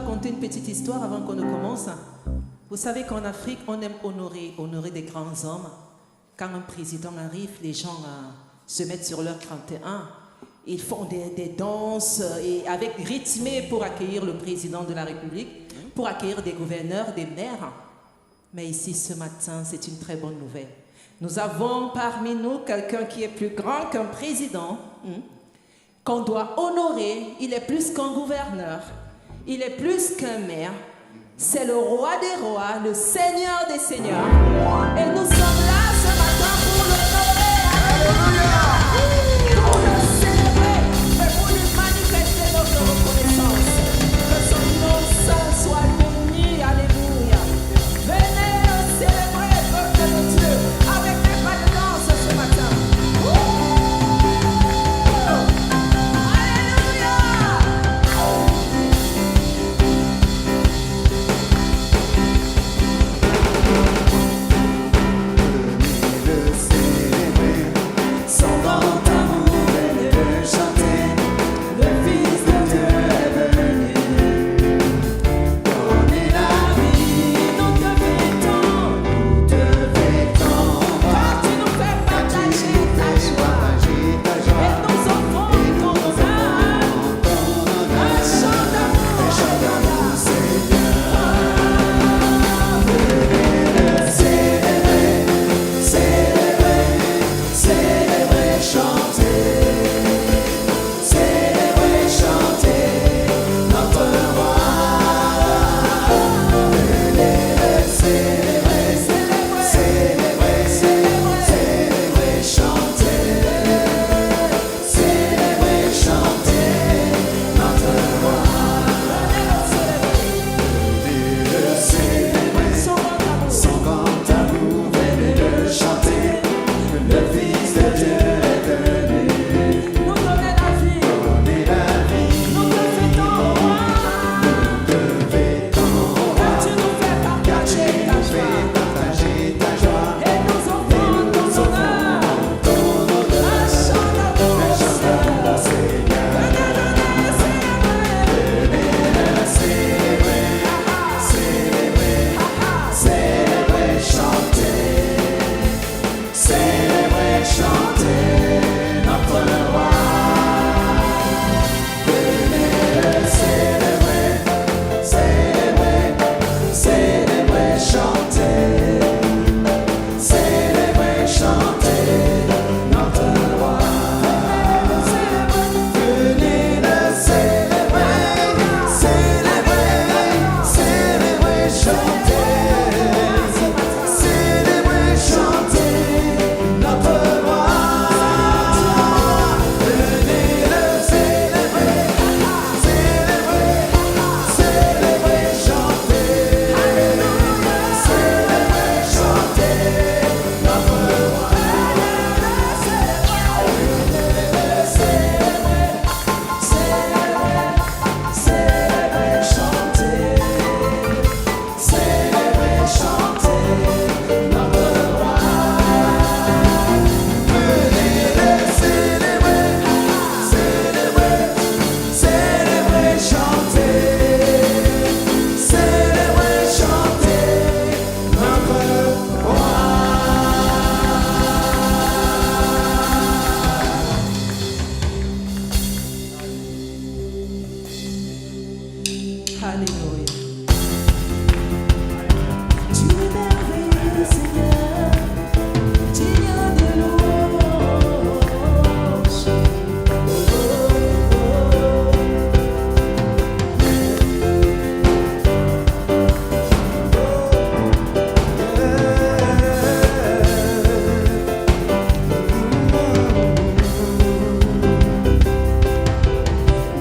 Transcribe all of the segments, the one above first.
raconter une petite histoire avant qu'on ne commence. Vous savez qu'en Afrique, on aime honorer des grands hommes. Quand un président arrive, les gens se mettent sur leur 31. Ils font des danses et avec rythmé pour accueillir le président de la République, pour accueillir des gouverneurs, des maires. Mais ici, ce matin, c'est une très bonne nouvelle. Nous avons parmi nous quelqu'un qui est plus grand qu'un président, qu'on doit honorer. Il est plus qu'un gouverneur, il est plus qu'un maire. C'est le roi des rois, le seigneur des seigneurs. Et nous sommes là ce matin pour l'honorer. Alléluia! Pour le célébrer et pour lui manifester notre reconnaissance. Que son nom saint soit béni. Alléluia. Venez célébrer, peuple de Dieu, avec des pas de danse ce matin.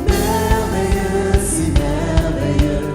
Merveilleux, si merveilleux.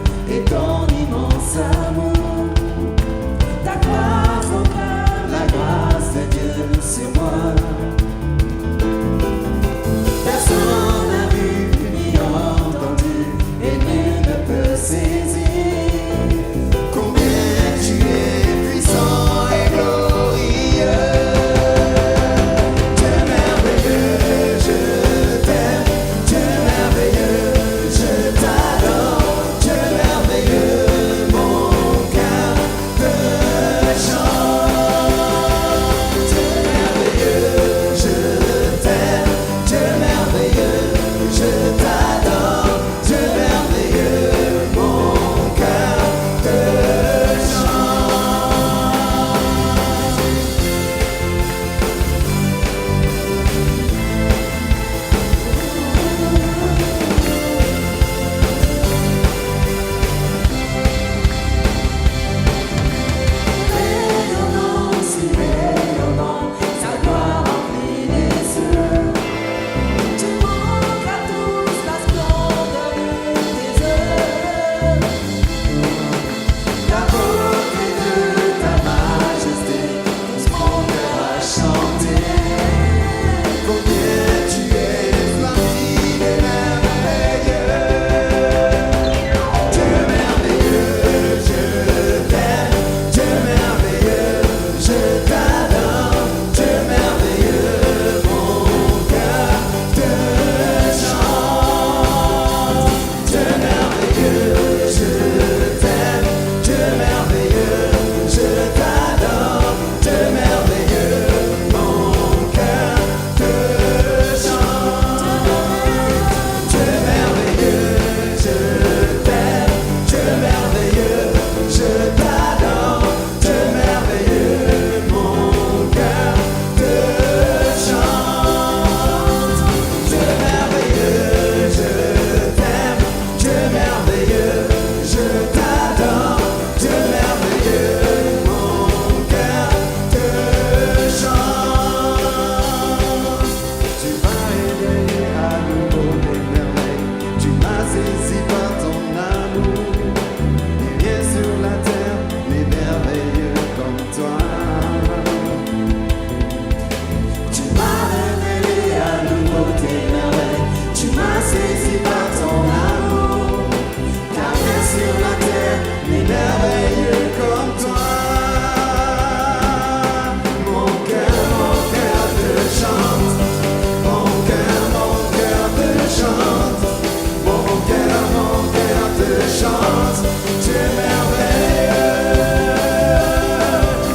chante tes merveilles.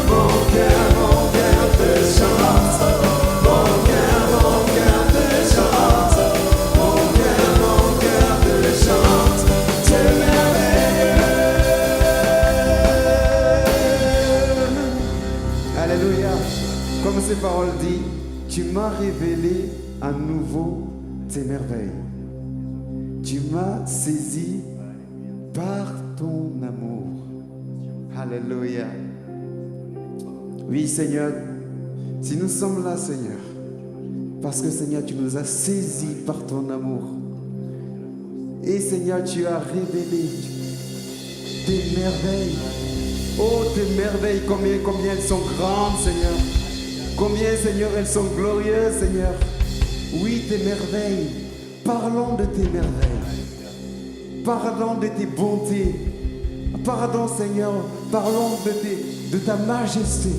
Mon cœur te chante. Mon cœur te chante. Mon cœur te chante tes merveilles. Alléluia. Comme ces paroles disent, tu m'as révélé à nouveau tes merveilles. Tu m'as saisi par ton amour. Alléluia. Oui, Seigneur, si nous sommes là, Seigneur, parce que, Seigneur, tu nous as saisis par ton amour. Et, Seigneur, tu as révélé tes merveilles. Oh, tes merveilles, combien elles sont grandes, Seigneur. Combien, Seigneur, elles sont glorieuses, Seigneur. Oui, tes merveilles. Parlons de tes merveilles. Parlons de tes bontés. Pardon, Seigneur. Parlons de ta majesté.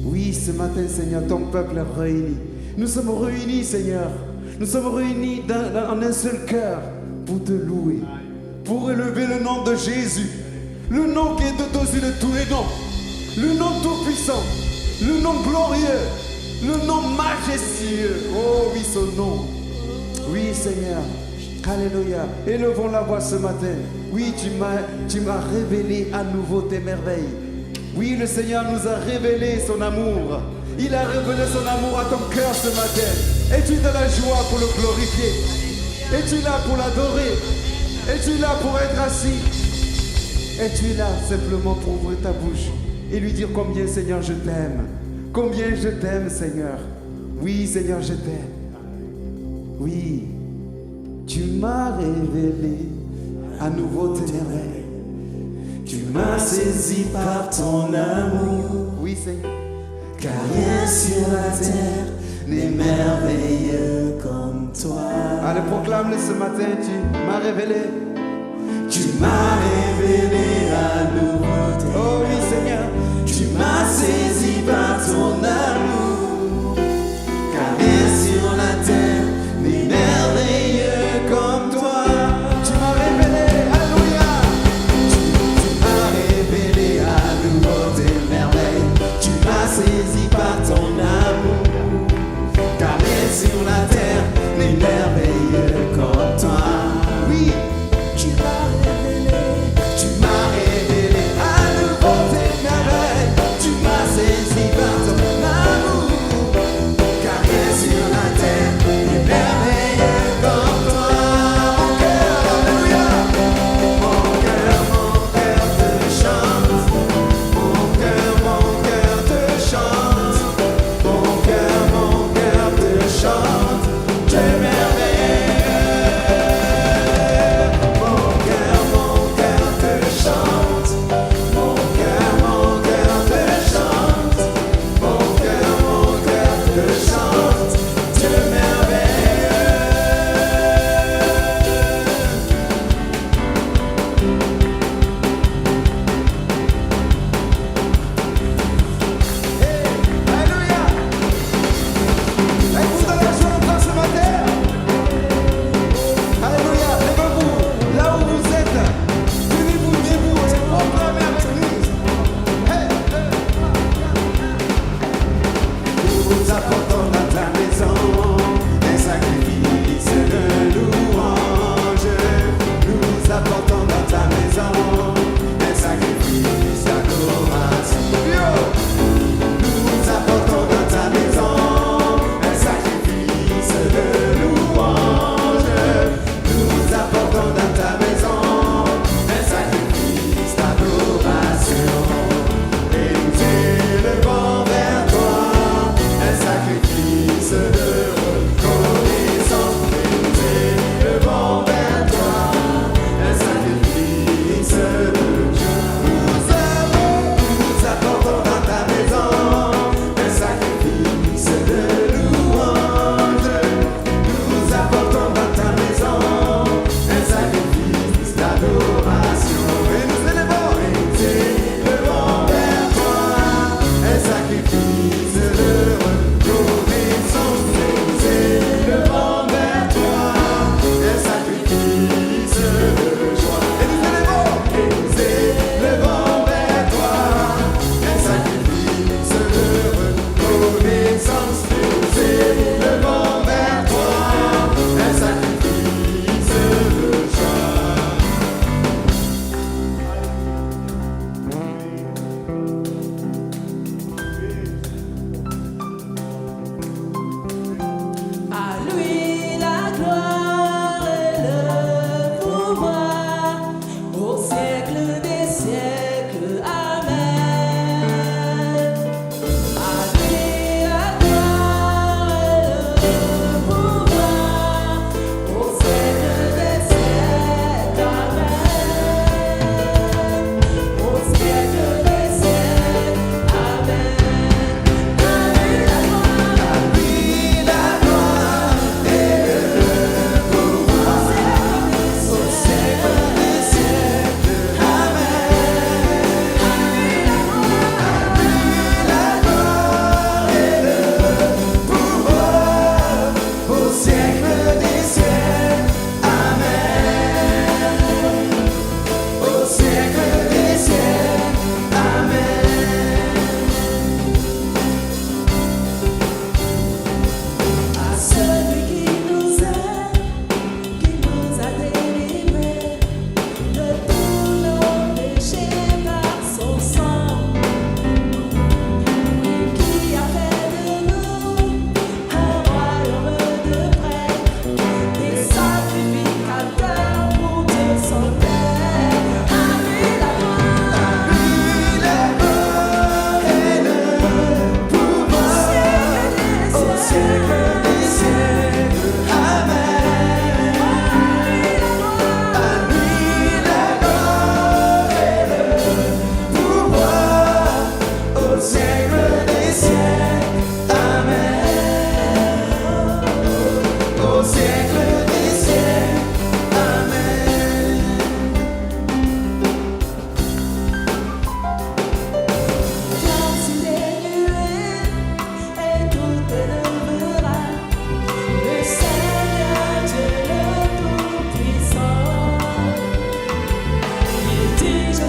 Oui, ce matin, Seigneur, ton peuple est réuni. Nous sommes réunis, Seigneur. Nous sommes réunis en un seul cœur pour te louer, pour élever le nom de Jésus. Le nom qui est au-dessus de tous les noms. Le nom tout-puissant. Le nom glorieux. Le nom majestueux. Oh oui, son nom. Oui, Seigneur. Alléluia. Élevons la voix ce matin. Oui, tu m'as révélé à nouveau tes merveilles. Oui, le Seigneur nous a révélé son amour. Il a révélé son amour à ton cœur ce matin. Es-tu dans la joie pour le glorifier? Es-tu là pour l'adorer? Es-tu là pour être assis? Es-tu là simplement pour ouvrir ta bouche et lui dire combien, Seigneur, je t'aime? Combien je t'aime, Seigneur? Oui, Seigneur, je t'aime. Oui, tu m'as révélé à nouveau tes merveilles. Tu m'as saisi par ton amour. Oui, Seigneur. Car rien sur la terre n'est merveilleux comme toi. Allez, proclame-le ce matin. Tu m'as révélé. Tu m'as révélé à nouveau tes merveilles. Oh oui, Seigneur. Tu m'as saisi par ton amour. Car rien sur la terre n'est merveilleux comme toi. Tu m'as révélé, alléluia. Tu m'as révélé à nouveau tes merveilles. Tu m'as saisi par ton amour. Car rien sur la terre n'est merveilleux comme toi. Oui, tu m'as révélé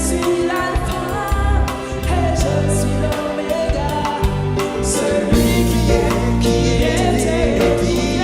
suis l'alpha et je suis l'oméga. Celui qui était et qui a.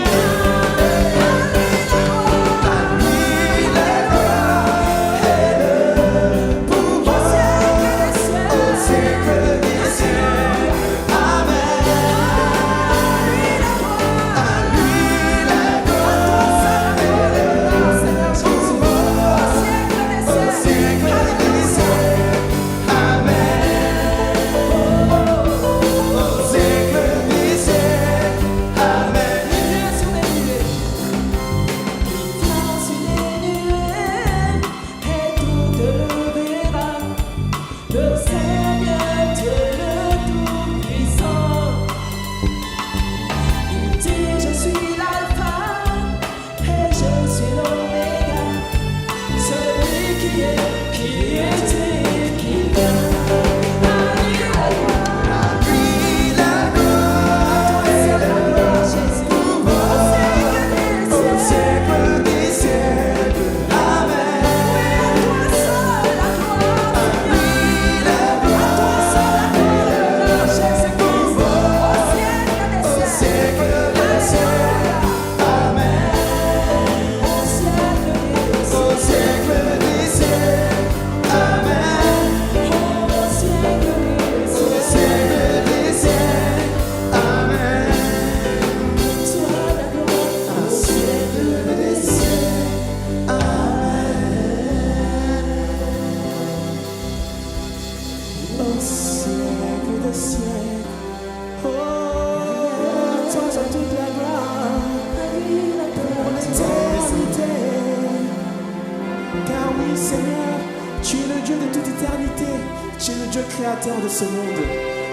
Créateur de ce monde,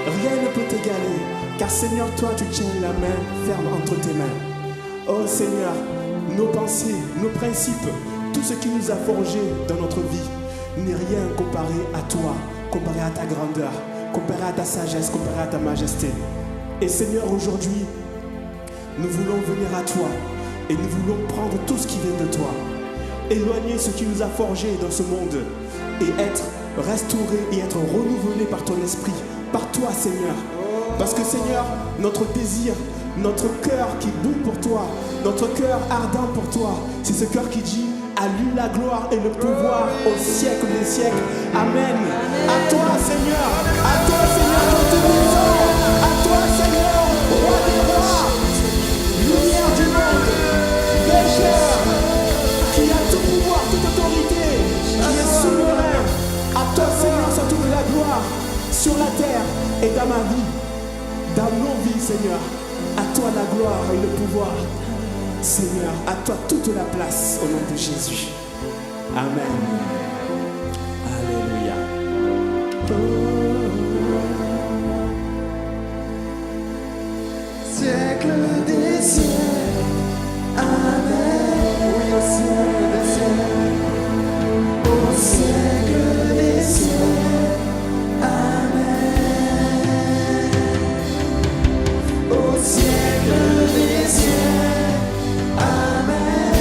rien ne peut t'égaler, car Seigneur, toi tu tiens la main ferme entre tes mains. Oh Seigneur, nos pensées, nos principes, tout ce qui nous a forgé dans notre vie n'est rien comparé à toi, comparé à ta grandeur, comparé à ta sagesse, comparé à ta majesté. Et Seigneur, aujourd'hui, nous voulons venir à toi et nous voulons prendre tout ce qui vient de toi, éloigner ce qui nous a forgé dans ce monde et être restauré et être renouvelé par ton esprit, par toi Seigneur. Parce que Seigneur, notre désir, notre cœur qui bout pour toi, notre cœur ardent pour toi, c'est ce cœur qui dit à lui la gloire et le pouvoir au siècle des siècles. Amen. À toi Seigneur, à toi Seigneur, Dieu tout-puissant, à toi Seigneur, roi des rois, lumière du monde, pécheur, qui a tout pouvoir, toute autorité, qui est souverain. À toi Seigneur soit toute la gloire sur la terre et dans ma vie, dans nos vies Seigneur. À toi la gloire et le pouvoir Seigneur, à toi toute la place au nom de Jésus. Amen. Alléluia. Siècle des siècles, Amen. Oui, au siècle des siècles, au siècle des siècles, Amen. Au siècle des siècles, Amen.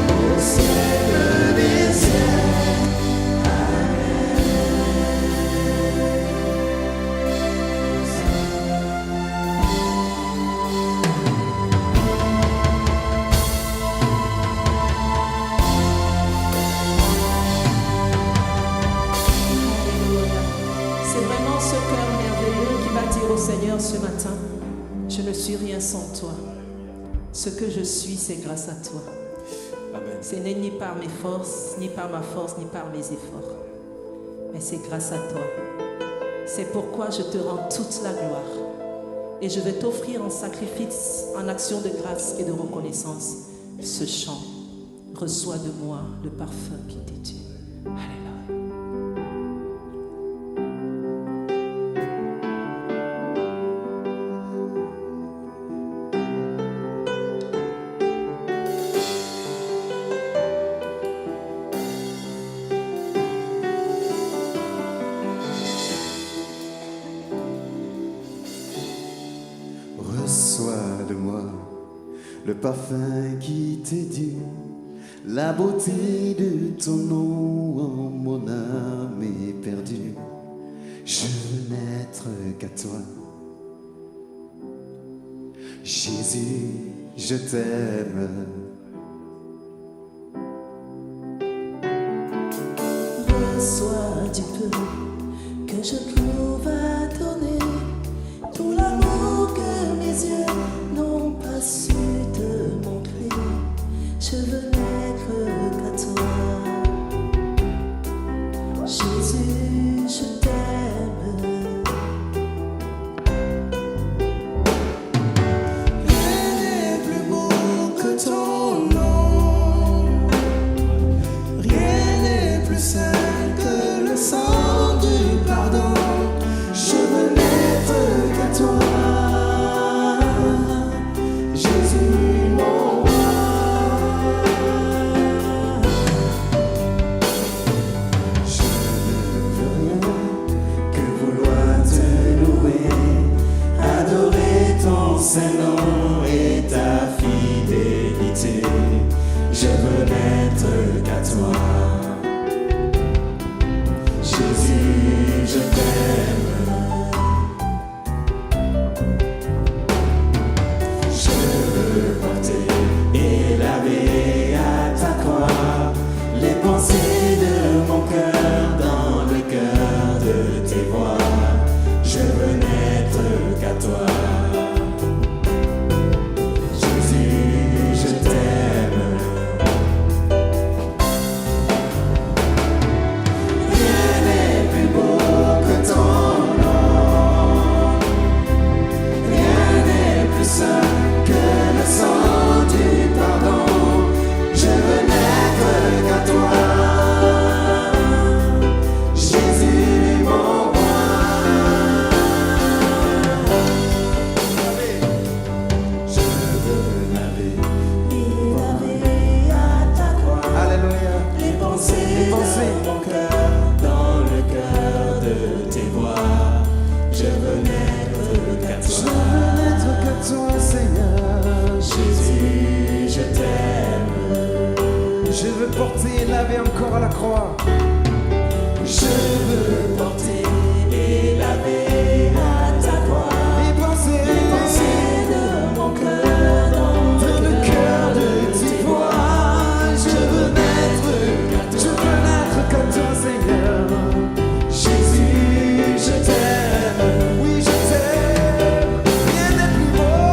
Au siècle des siècles, Amen. C'est vraiment ce cœur merveilleux qui va dire au Seigneur ce matin, je ne suis rien sans toi. Ce que je suis, c'est grâce à toi. Amen. Ce n'est ni par mes forces, ni par ma force, ni par mes efforts. Mais c'est grâce à toi. C'est pourquoi je te rends toute la gloire. Et je vais t'offrir en sacrifice, en action de grâce et de reconnaissance, ce chant. Reçois de moi le parfum qui t'est dû. Alléluia. Reçois de moi le parfum qui t'est dû, La beauté de ton nom, oh, mon âme est perdue. Je veux n'être qu'à toi. Jésus, je t'aime. Reçois du peu que je trouve à donner, tout l'amour que mes yeux n'ont pas su te montrer. Je veux n'être qu'à toi. Jésus, je t'aime. Rien n'est plus beau que ton nom. Rien n'est plus saint que le sang du pardon. Je veux n'être qu'à toi. Jésus, mon roi. Je ne veux rien que vouloir te louer, adorer ton Saint-Nom et ta fidélité. Je veux n'être qu'à toi. Jésus, je t'aime. Je veux porter et laver à ta croix les pensées de mon cœur dans le cœur de tes voix. Je veux n'être qu'à toi. Jésus, je t'aime. Rien n'est plus beau que ton nom. Rien n'est plus saint que le sang du pardon. Je veux n'être qu'à toi. Jésus, mon roi. Je veux laver À ta croix, Alléluia. les pensées Les pensées. de mon cœur, Dans le cœur de tes voix, je veux n'être qu'à toi. Je veux n'être qu'à toi, Seigneur. Jésus, je t'aime. Je veux porter et laver encore à la croix. Je veux porter et laver à ta croix, les pensées de mon cœur, dans le cœur de tes voix. Je veux n'être qu'à toi, Seigneur. Jésus, je t'aime. Oui, je t'aime. Rien n'est plus beau.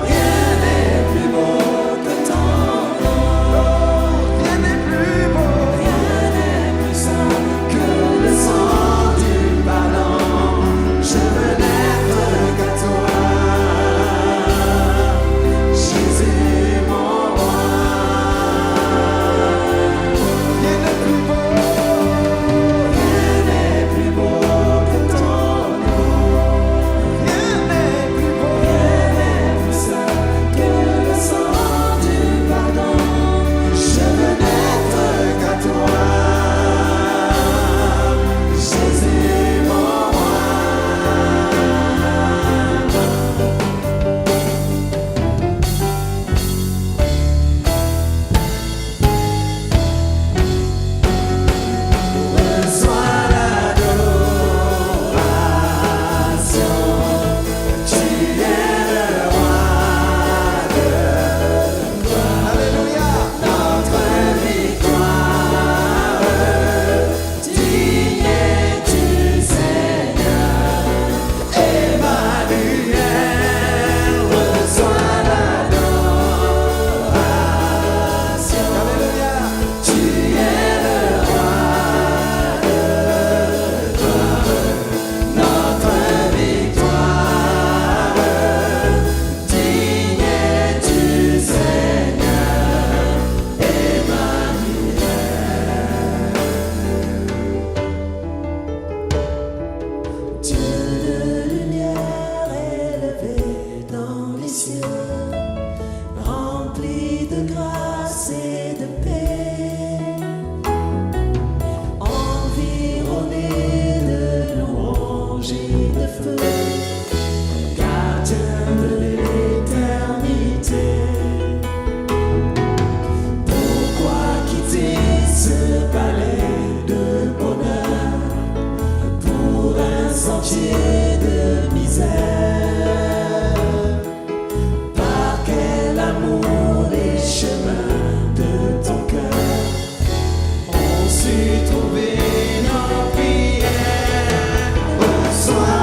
Rien n'est plus beau que ton nom. Rien n'est plus beau. rien n'est plus saint Que le sang palais de bonheur pour un sentier de misère. Par quel amour les chemins de ton cœur ont su trouver nos prières. Reçois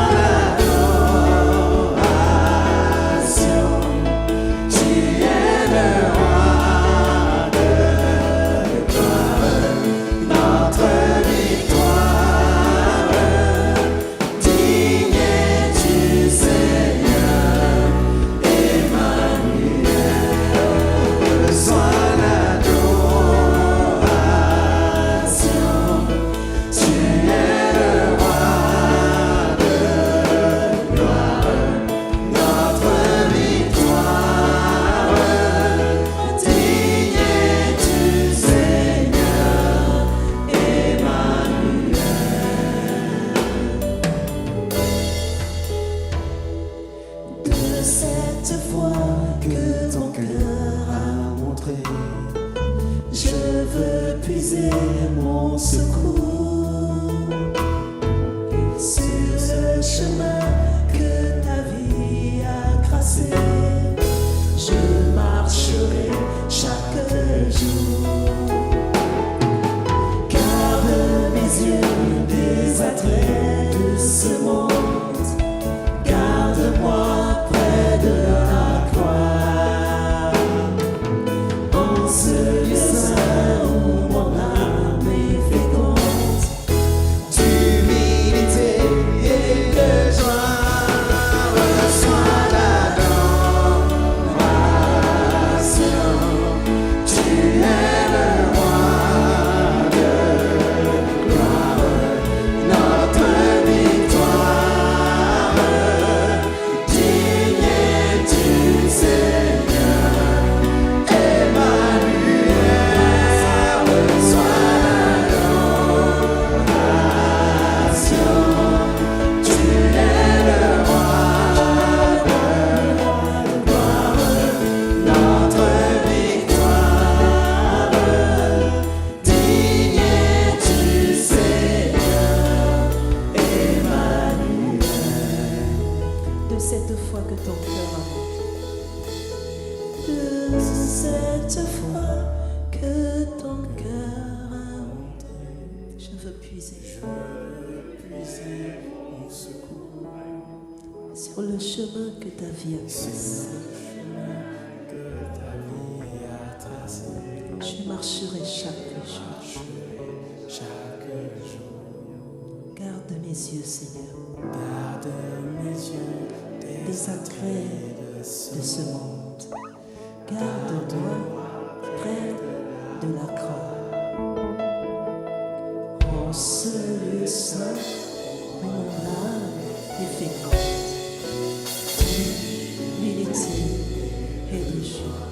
mon secours sur ce chemin que ta vie a tracé. Je marcherai chaque jour. Garde mes yeux des attraits de ce monde. Garde-moi près de la croix. En ce lieu saint où mon âme est féconde, d'humilité et de joie, reçois l'adoration. Tu es le roi de gloire, notre victoire. Digne es-tu, Seigneur, Emmanuel. Reçois l'adoration. Tu es le roi de gloire, notre victoire. Digne es-tu, Seigneur, Emmanuel. De cette foi que ton cœur a montré. De cette foi que ton cœur a montré, Je veux puiser puiser mon secours sur le chemin que ta vie a sur tracé. le chemin que ta vie a tracé. Je marcherai chaque jour. Marcherai chaque jour. Garde mes yeux, Seigneur, Garde mes yeux des attraits de ce monde. Garde-moi près de la croix. En ce lieu saint où mon âme est féconde, d'humilité et de joie.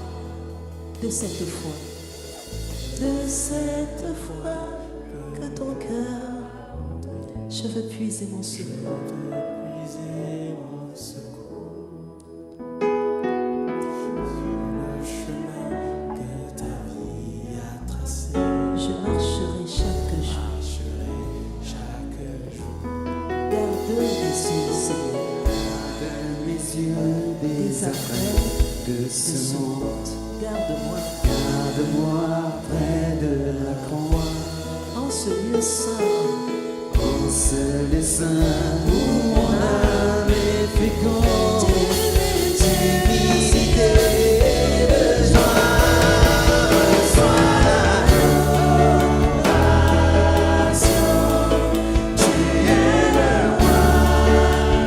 De cette foi que ton cœur, je veux puiser mon secours. Puiser mon secours sur le chemin que ta vie a tracé. Je marcherai chaque jour. Marcherai chaque jour. Garde mes yeux, Seigneur, Garde mes yeux des attraits de ce monde. garde-moi Garde-moi près de la croix. en ce lieu saint. En ce lieu saint où mon âme est féconde. D'humilité et de joie, reçois l'adoration. Tu es le roi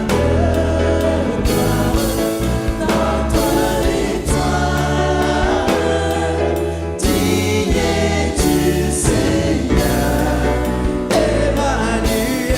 de gloire, notre victoire. Digne es-tu, Seigneur, Emmanuel.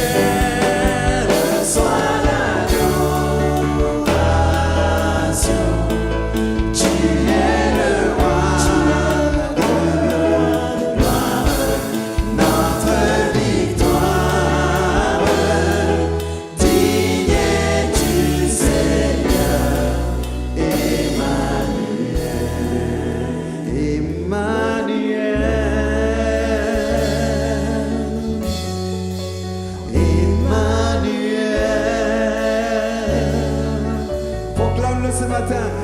matin.